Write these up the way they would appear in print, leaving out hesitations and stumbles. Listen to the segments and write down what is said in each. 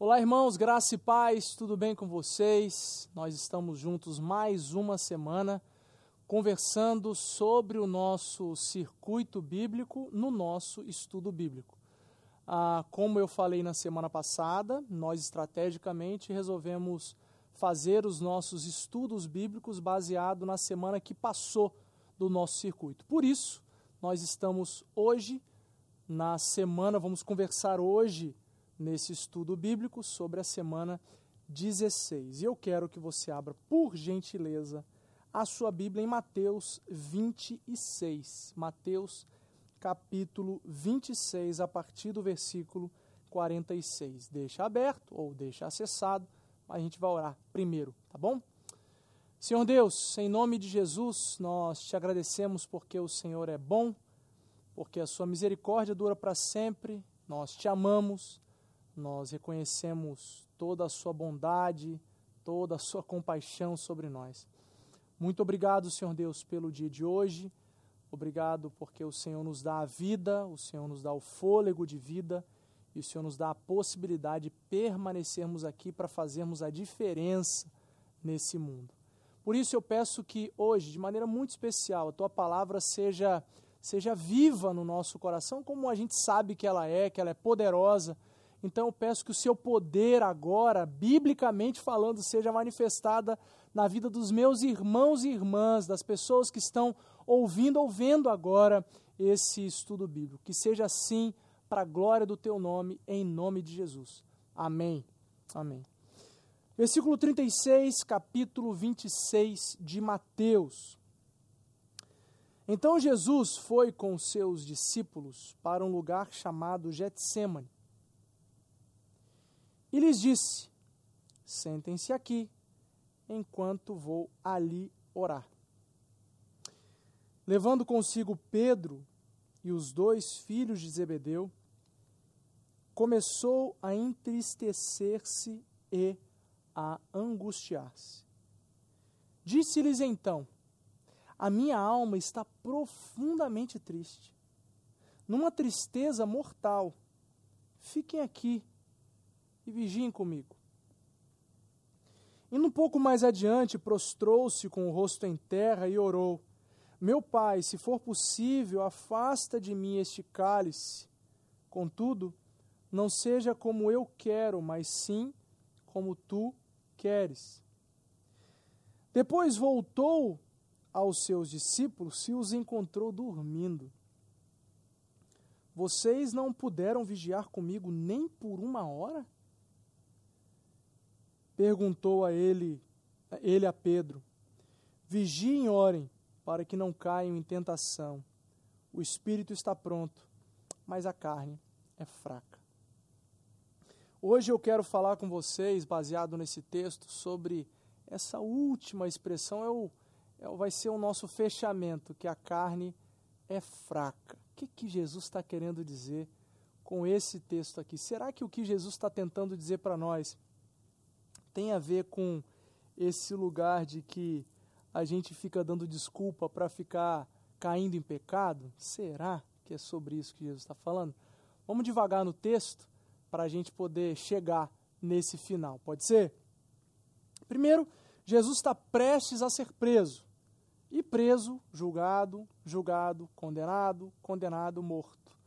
Olá, irmãos, graça e paz, tudo bem com vocês? Nós estamos juntos mais uma semana conversando sobre o nosso circuito bíblico no nosso estudo bíblico. Como eu falei na semana passada, nós estrategicamente resolvemos fazer os nossos estudos bíblicos baseado na semana que passou do nosso circuito. Por isso, nós estamos hoje na semana, vamos conversar hoje nesse estudo bíblico sobre a semana 16. E eu quero que você abra, por gentileza, a sua Bíblia em Mateus 26. Mateus capítulo 26, a partir do versículo 46. Deixa aberto ou deixa acessado, a gente vai orar primeiro, tá bom? Senhor Deus, em nome de Jesus, nós te agradecemos porque o Senhor é bom, porque a sua misericórdia dura para sempre, nós te amamos, nós reconhecemos toda a sua bondade, toda a sua compaixão sobre nós. Muito obrigado, Senhor Deus, pelo dia de hoje. Obrigado porque o Senhor nos dá a vida, o Senhor nos dá o fôlego de vida e o Senhor nos dá a possibilidade de permanecermos aqui para fazermos a diferença nesse mundo. Por isso eu peço que hoje, de maneira muito especial, a tua palavra seja viva no nosso coração, como a gente sabe que ela é poderosa. Então eu peço que o seu poder agora, biblicamente falando, seja manifestada na vida dos meus irmãos e irmãs, das pessoas que estão ouvindo ou vendo agora esse estudo bíblico. Que seja assim para a glória do teu nome, em nome de Jesus. Amém. Amém. Versículo 36, capítulo 26 de Mateus. Então Jesus foi com seus discípulos para um lugar chamado Getsêmani. E lhes disse: sentem-se aqui, enquanto vou ali orar. Levando consigo Pedro e os 2 filhos de Zebedeu, começou a entristecer-se e a angustiar-se. Disse-lhes então: a minha alma está profundamente triste, numa tristeza mortal. Fiquem aqui e vigiem comigo. Indo um pouco mais adiante, prostrou-se com o rosto em terra e orou: meu pai, se for possível, afasta de mim este cálice. Contudo, não seja como eu quero, mas sim como tu queres. Depois voltou aos seus discípulos e os encontrou dormindo. Vocês não puderam vigiar comigo nem por 1 hora? Perguntou ele a Pedro: vigiem e orem, para que não caiam em tentação. O espírito está pronto, mas a carne é fraca. Hoje eu quero falar com vocês, baseado nesse texto, sobre essa última expressão, vai ser o nosso fechamento, que a carne é fraca. O que Jesus está querendo dizer com esse texto aqui? Será que o que Jesus está tentando dizer para nós tem a ver com esse lugar de que a gente fica dando desculpa para ficar caindo em pecado? Será que é sobre isso que Jesus está falando? Vamos devagar no texto para a gente poder chegar nesse final, pode ser? Primeiro, Jesus está prestes a ser preso. E preso, julgado, condenado, morto.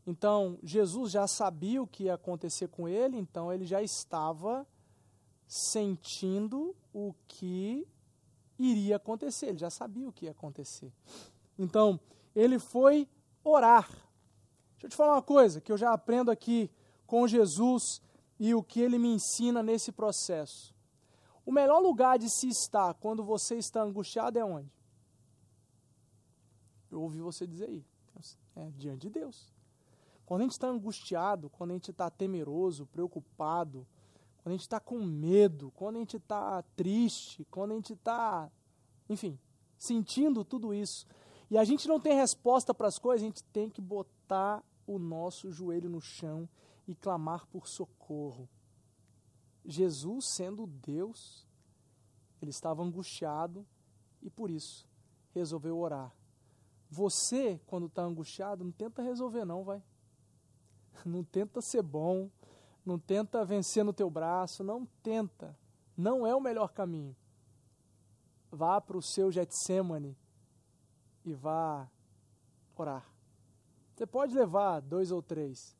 Então, Jesus já sabia o que ia acontecer com ele, então ele já estava sentindo o que iria acontecer, ele já sabia o que ia acontecer. Então, ele foi orar. Deixa eu te falar uma coisa que eu já aprendo aqui com Jesus e o que ele me ensina nesse processo. O melhor lugar de se estar quando você está angustiado é onde? Eu ouvi você dizer aí, diante de Deus. Quando a gente está angustiado, quando a gente está temeroso, preocupado, quando a gente está com medo, quando a gente está triste, quando a gente está, enfim, sentindo tudo isso, e a gente não tem resposta para as coisas, a gente tem que botar o nosso joelho no chão e clamar por socorro. Jesus, sendo Deus, ele estava angustiado e por isso resolveu orar. Você, quando está angustiado, não tenta resolver não, vai. Não tenta ser bom, Não tenta vencer no teu braço, não tenta. Não é o melhor caminho. Vá para o seu Getsemane e vá orar. Você pode levar 2 ou 3,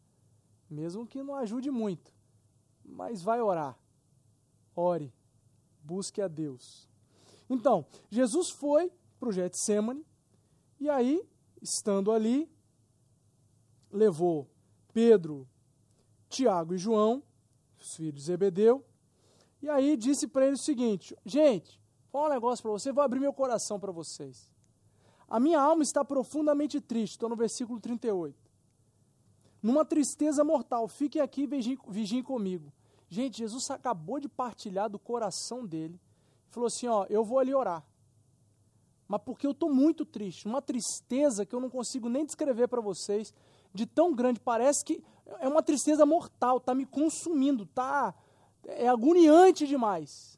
mesmo que não ajude muito, mas vai orar. Ore, busque a Deus. Então, Jesus foi para o Getsemane e aí, estando ali, levou Pedro, Tiago e João, os filhos de Zebedeu, e aí disse para eles o seguinte: gente, vou falar um negócio para vocês, vou abrir meu coração para vocês. A minha alma está profundamente triste, estou no versículo 38. Numa tristeza mortal, fiquem aqui e vigiem comigo. Gente, Jesus acabou de partilhar do coração dele, falou assim, ó, eu vou ali orar, mas porque eu estou muito triste, uma tristeza que eu não consigo nem descrever para vocês, de tão grande, parece que é uma tristeza mortal, está me consumindo, é agoniante demais.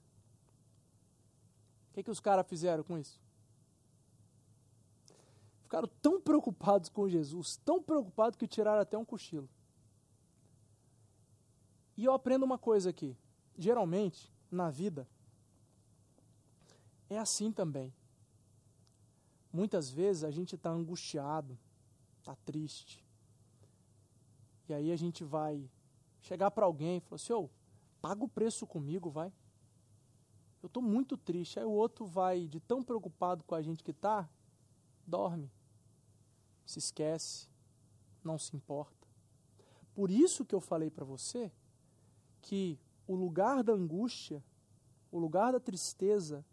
O que os caras fizeram com isso? Ficaram tão preocupados com Jesus, tão preocupados que tiraram até um cochilo. E eu aprendo uma coisa aqui, geralmente, na vida, é assim também. Muitas vezes a gente está angustiado, está triste. E aí a gente vai chegar para alguém e falar assim, ô, paga o preço comigo, vai. Eu estou muito triste. Aí o outro vai, de tão preocupado com a gente que está, dorme, se esquece, não se importa. Por isso que eu falei para você que o lugar da angústia, o lugar da tristeza,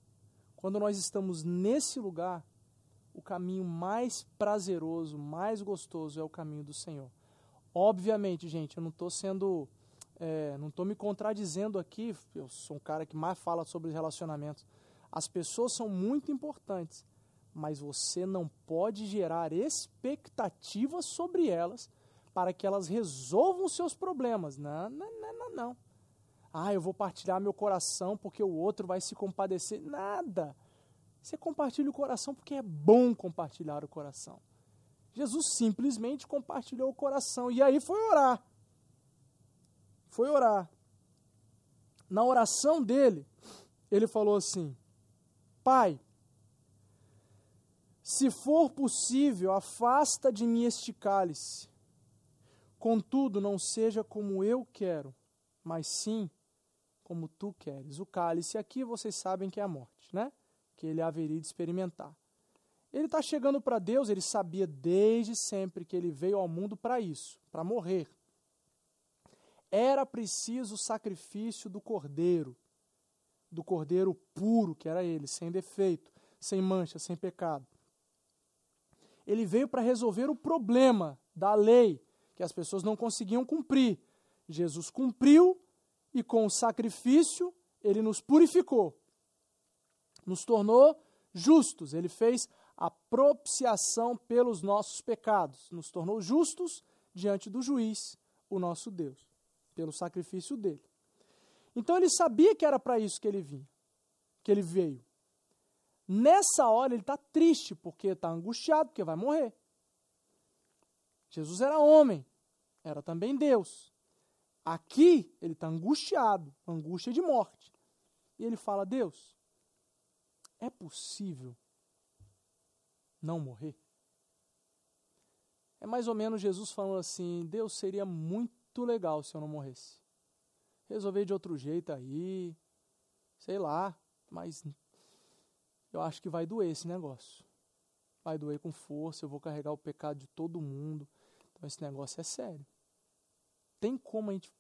quando nós estamos nesse lugar, o caminho mais prazeroso, mais gostoso é o caminho do Senhor. Obviamente, gente, eu não estou me contradizendo aqui, eu sou um cara que mais fala sobre relacionamentos. As pessoas são muito importantes, mas você não pode gerar expectativas sobre elas para que elas resolvam os seus problemas. Não. Ah, eu vou partilhar meu coração porque o outro vai se compadecer. Nada. Você compartilha o coração porque é bom compartilhar o coração. Jesus simplesmente compartilhou o coração e aí foi orar. Foi orar. Na oração dele, ele falou assim, Pai, se for possível, afasta de mim este cálice. Contudo, não seja como eu quero, mas sim como tu queres. O cálice aqui, vocês sabem que é a morte, né? Que ele haveria de experimentar. Ele está chegando para Deus, ele sabia desde sempre que ele veio ao mundo para isso, para morrer. Era preciso o sacrifício do cordeiro puro, que era ele, sem defeito, sem mancha, sem pecado. Ele veio para resolver o problema da lei, que as pessoas não conseguiam cumprir. Jesus cumpriu e com o sacrifício ele nos purificou, nos tornou justos. Ele fez a propiciação pelos nossos pecados, nos tornou justos diante do juiz, o nosso Deus, pelo sacrifício dele. Então ele sabia que era para isso que ele vinha, que ele veio. Nessa hora ele está triste, porque está angustiado, porque vai morrer. Jesus era homem, era também Deus. Aqui ele está angustiado, angústia de morte. E ele fala, Deus, é possível não morrer? É mais ou menos Jesus falando assim, Deus, seria muito legal se eu não morresse. Resolver de outro jeito aí, sei lá, mas eu acho que vai doer esse negócio. Vai doer com força, eu vou carregar o pecado de todo mundo. Então esse negócio é sério. Tem como a gente,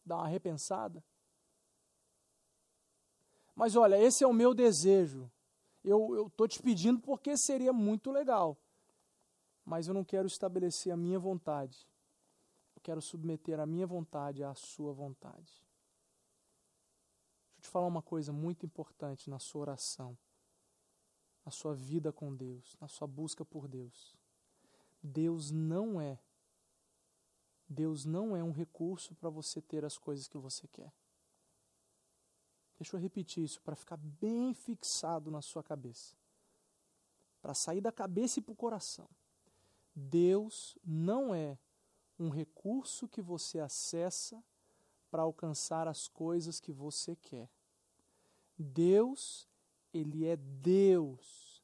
dar uma repensada? Mas olha, esse é o meu desejo. Eu estou te pedindo porque seria muito legal. Mas eu não quero estabelecer a minha vontade. Eu quero submeter a minha vontade à sua vontade. Deixa eu te falar uma coisa muito importante na sua oração, na sua vida com Deus, na sua busca por Deus. Deus não é um recurso para você ter as coisas que você quer. Deixa eu repetir isso para ficar bem fixado na sua cabeça. Para sair da cabeça e para o coração. Deus não é um recurso que você acessa para alcançar as coisas que você quer. Deus, Ele é Deus,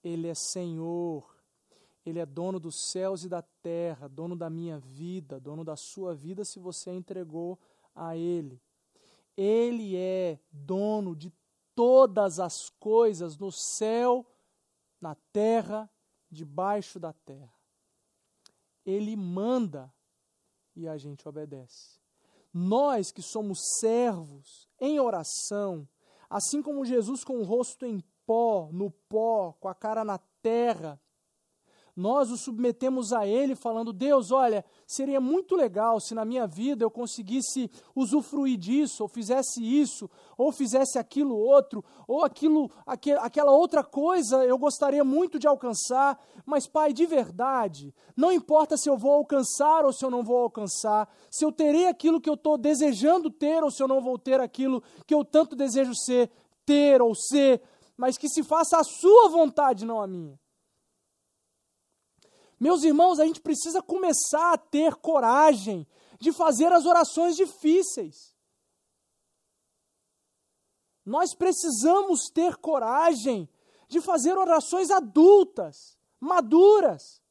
Ele é Senhor, Ele é dono dos céus e da terra, dono da minha vida, dono da sua vida se você entregou a Ele. Ele é dono de todas as coisas no céu, na terra, debaixo da terra. Ele manda e a gente obedece. Nós que somos servos em oração, assim como Jesus com o rosto em pó, no pó, com a cara na terra, nós o submetemos a Ele falando, Deus, olha, seria muito legal se na minha vida eu conseguisse usufruir disso, ou fizesse isso, ou fizesse aquilo outro, ou aquela outra coisa eu gostaria muito de alcançar, mas Pai, de verdade, não importa se eu vou alcançar ou se eu não vou alcançar, se eu terei aquilo que eu estou desejando ter ou se eu não vou ter aquilo que eu tanto desejo ter ou ser, mas que se faça a sua vontade, não a minha. Meus irmãos, a gente precisa começar a ter coragem de fazer as orações difíceis. Nós precisamos ter coragem de fazer orações adultas, maduras,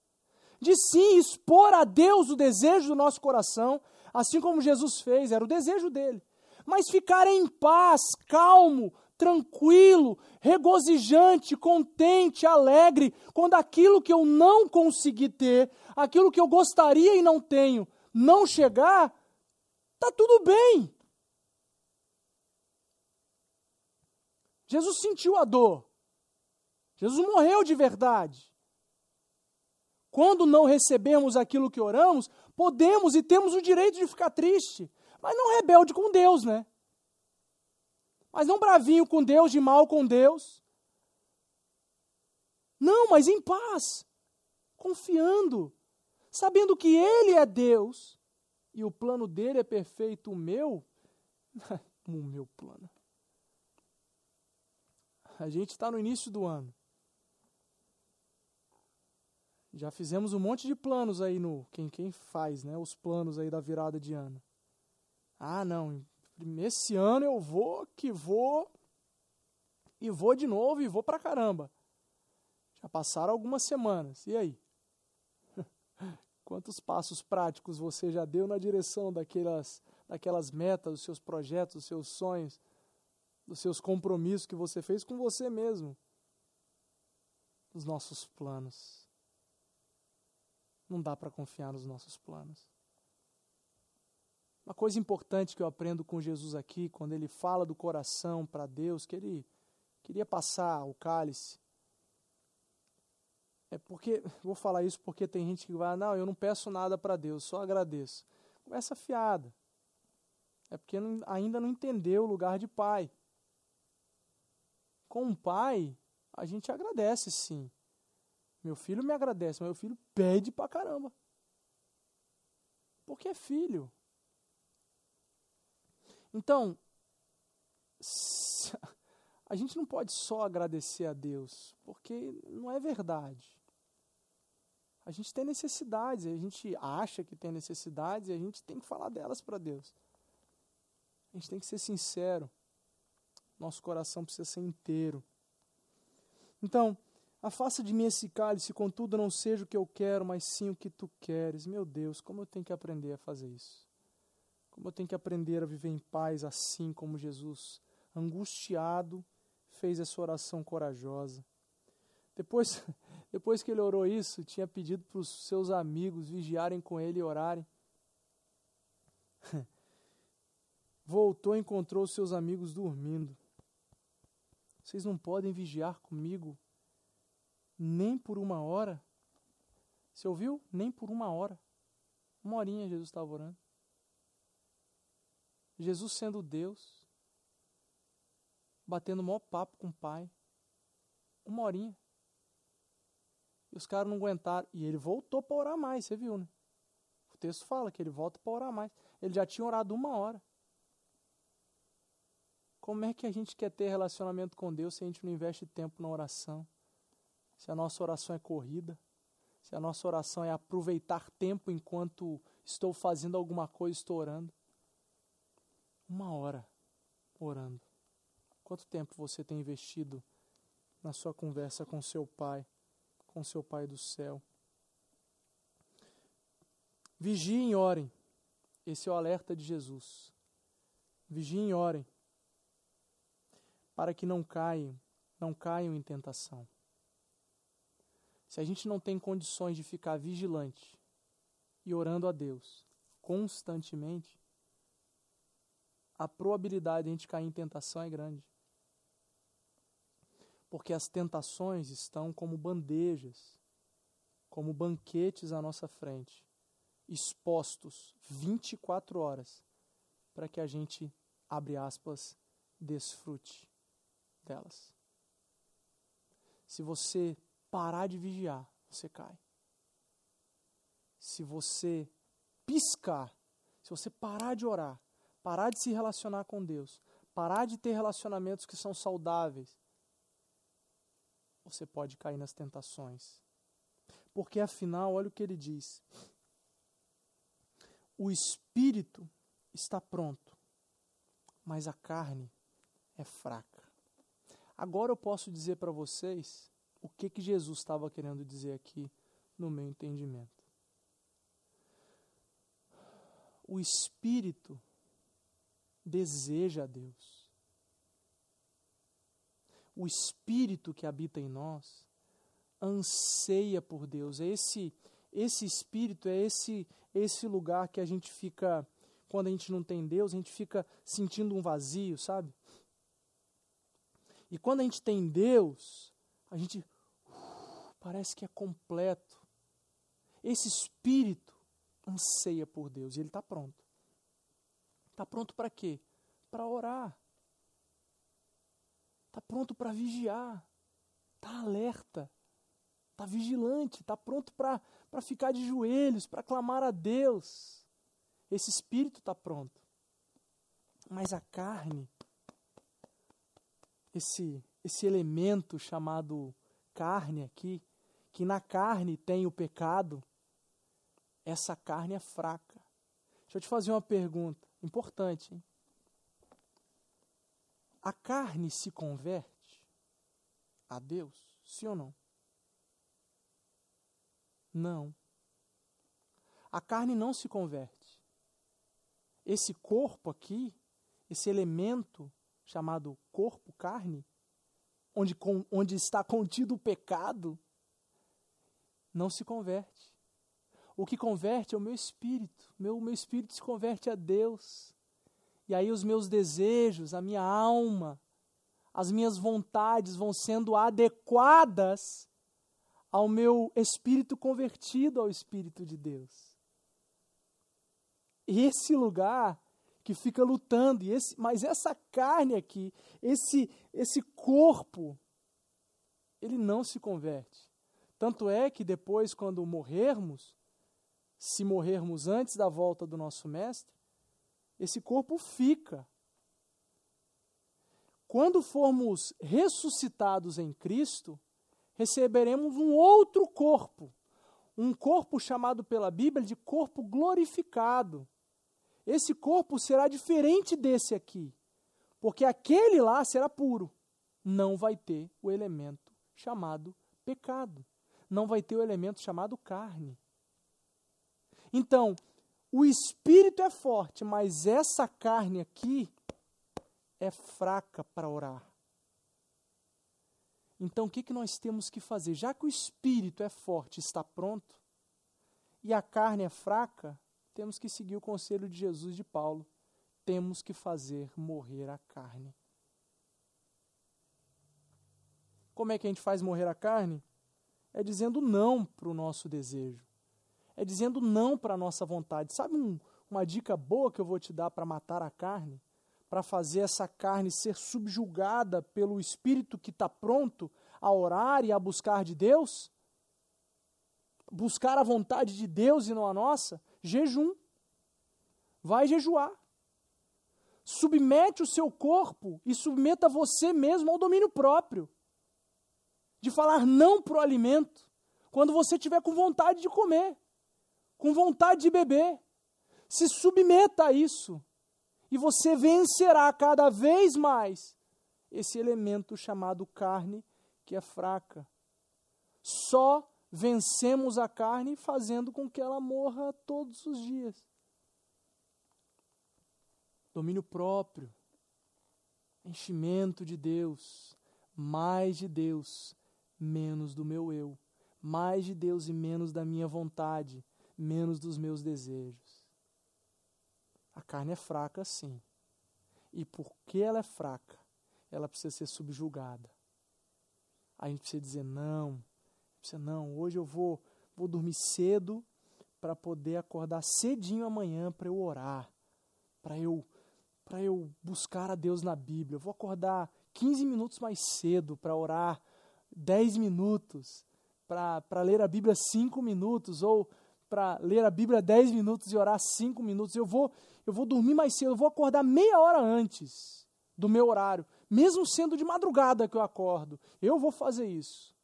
de sim expor a Deus o desejo do nosso coração, assim como Jesus fez, era o desejo dele. Mas ficar em paz, calmo, tranquilo, regozijante, contente, alegre, quando aquilo que eu não consegui ter, aquilo que eu gostaria e não tenho, não chegar, está tudo bem. Jesus sentiu a dor. Jesus morreu de verdade. Quando não recebemos aquilo que oramos, podemos e temos o direito de ficar triste, mas não rebelde com Deus, né? Mas não bravinho com Deus, de mal com Deus. Não, mas em paz, confiando, sabendo que Ele é Deus e o plano dele é perfeito, o meu plano. A gente está no início do ano. Já fizemos um monte de planos aí quem faz, né? Os planos aí da virada de ano. Ah, não, esse ano eu vou de novo e vou pra caramba. Já passaram algumas semanas, e aí? Quantos passos práticos você já deu na direção daquelas metas, dos seus projetos, dos seus sonhos, dos seus compromissos que você fez com você mesmo? Dos nossos planos. Não dá para confiar nos nossos planos. Uma coisa importante que eu aprendo com Jesus aqui, quando ele fala do coração para Deus, que ele queria passar o cálice, vou falar isso porque tem gente que vai, não, eu não peço nada para Deus, só agradeço. Conversa fiada. É porque ainda não entendeu o lugar de pai. Com um pai, a gente agradece sim. Meu filho me agradece, mas meu filho pede pra caramba. Porque é filho. Então, a gente não pode só agradecer a Deus, porque não é verdade. A gente tem necessidades, a gente acha que tem necessidades e a gente tem que falar delas para Deus. A gente tem que ser sincero. Nosso coração precisa ser inteiro. Então, afasta de mim esse cálice, contudo não seja o que eu quero, mas sim o que tu queres. Meu Deus, como eu tenho que aprender a fazer isso. Como eu tenho que aprender a viver em paz assim como Jesus, angustiado, fez essa oração corajosa. Depois que ele orou isso, tinha pedido para os seus amigos vigiarem com ele e orarem. Voltou e encontrou os seus amigos dormindo. Vocês não podem vigiar comigo nem por uma hora? Você ouviu? Nem por uma hora. Uma horinha Jesus estava orando. Jesus sendo Deus, batendo o maior papo com o Pai. Uma horinha. E os caras não aguentaram. E ele voltou para orar mais, você viu, né? O texto fala que ele volta para orar mais. Ele já tinha orado 1 hora. Como é que a gente quer ter relacionamento com Deus se a gente não investe tempo na oração? Se a nossa oração é corrida? Se a nossa oração é aproveitar tempo enquanto estou fazendo alguma coisa, estou orando? 1 hora orando. Quanto tempo você tem investido na sua conversa com seu Pai do céu? Vigiem e orem. Esse é o alerta de Jesus. Vigiem e orem, para que não caiam em tentação. Se a gente não tem condições de ficar vigilante e orando a Deus constantemente, a probabilidade de a gente cair em tentação é grande. Porque as tentações estão como bandejas, como banquetes à nossa frente, expostos 24 horas, para que a gente, abre aspas, desfrute delas. Se você parar de vigiar, você cai. Se você piscar, se você parar de orar, parar de se relacionar com Deus, parar de ter relacionamentos que são saudáveis, você pode cair nas tentações. Porque afinal, olha o que ele diz. O espírito está pronto, mas a carne é fraca. Agora eu posso dizer para vocês o que Jesus estava querendo dizer aqui no meu entendimento. O espírito deseja a Deus. O espírito que habita em nós anseia por Deus. Esse espírito é esse lugar que a gente fica, quando a gente não tem Deus, a gente fica sentindo um vazio, sabe? E quando a gente tem Deus, a gente parece que é completo. Esse espírito anseia por Deus e ele está pronto. Está pronto para quê? Para orar. Está pronto para vigiar. Está alerta. Está vigilante. Está pronto para ficar de joelhos, para clamar a Deus. Esse espírito está pronto. Mas a carne, esse elemento chamado carne aqui, que na carne tem o pecado, essa carne é fraca. Deixa eu te fazer uma pergunta importante, hein? A carne se converte a Deus? Sim ou não? Não. A carne não se converte. Esse corpo aqui, esse elemento chamado corpo, carne, onde está contido o pecado, não se converte. O que converte é o meu espírito. Meu espírito se converte a Deus. E aí os meus desejos, a minha alma, as minhas vontades vão sendo adequadas ao meu espírito convertido ao Espírito de Deus. Esse lugar que fica lutando, mas essa carne aqui, esse corpo, ele não se converte. Tanto é que depois, quando morrermos, se morrermos antes da volta do nosso Mestre, esse corpo fica. Quando formos ressuscitados em Cristo, receberemos um outro corpo, um corpo chamado pela Bíblia de corpo glorificado. Esse corpo será diferente desse aqui, porque aquele lá será puro. Não vai ter o elemento chamado pecado. Não vai ter o elemento chamado carne. Então, o espírito é forte, mas essa carne aqui é fraca para orar. Então, o que nós temos que fazer? Já que o espírito é forte, está pronto, e a carne é fraca, temos que seguir o conselho de Jesus e de Paulo. Temos que fazer morrer a carne. Como é que a gente faz morrer a carne? É dizendo não para o nosso desejo. É dizendo não para a nossa vontade. Sabe uma dica boa que eu vou te dar para matar a carne? Para fazer essa carne ser subjugada pelo Espírito que está pronto a orar e a buscar de Deus? Buscar a vontade de Deus e não a nossa? Jejum. Vai jejuar. Submete o seu corpo e submeta você mesmo ao domínio próprio. De falar não para o alimento quando você estiver com vontade de comer, com vontade de beber. Se submeta a isso E você vencerá cada vez mais esse elemento chamado carne, que é fraca. Só vencemos a carne fazendo com que ela morra todos os dias. Domínio próprio, enchimento de Deus, mais de Deus, menos do meu eu. Mais de Deus e menos da minha vontade, menos dos meus desejos. A carne é fraca, sim. E porque ela é fraca, ela precisa ser subjugada. A gente precisa dizer, não, hoje eu vou dormir cedo para poder acordar cedinho amanhã para eu orar, para eu buscar a Deus na Bíblia. Eu vou acordar 15 minutos mais cedo para orar 10 minutos, para ler a Bíblia 5 minutos, ou para ler a Bíblia 10 minutos e orar 5 minutos. Eu vou dormir mais cedo, eu vou acordar meia hora antes do meu horário, mesmo sendo de madrugada que eu acordo. Eu vou fazer isso.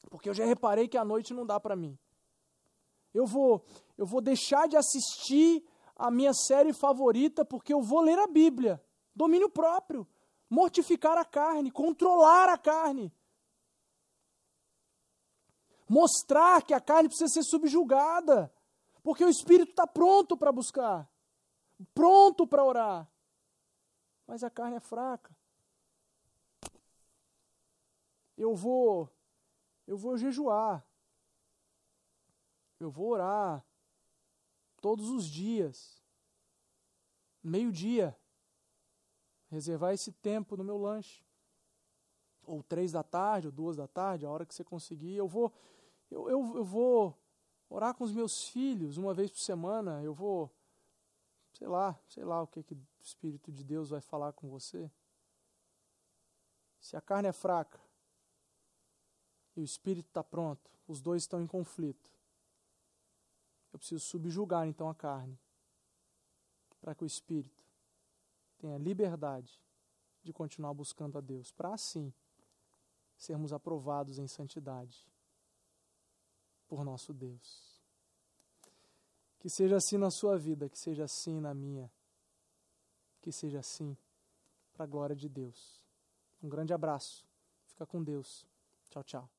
Porque eu já reparei que à noite não dá para mim. Eu vou deixar de assistir a minha série favorita porque eu vou ler a Bíblia. Domínio próprio. Mortificar a carne, controlar a carne. Mostrar que a carne precisa ser subjugada. Porque o Espírito está pronto para buscar. Pronto para orar. Mas a carne é fraca. Eu vou jejuar. Eu vou orar todos os dias. Meio-dia. Reservar esse tempo no meu lanche. Ou 3 da tarde, ou 2 da tarde, a hora que você conseguir. Eu vou orar com os meus filhos uma vez por semana. Eu vou, sei lá o que o Espírito de Deus vai falar com você. Se a carne é fraca e o Espírito está pronto, os dois estão em conflito. Eu preciso subjugar então a carne, para que o Espírito tenha liberdade de continuar buscando a Deus, para assim sermos aprovados em santidade por nosso Deus. Que seja assim na sua vida, que seja assim na minha, que seja assim para a glória de Deus. Um grande abraço, fica com Deus. Tchau, tchau.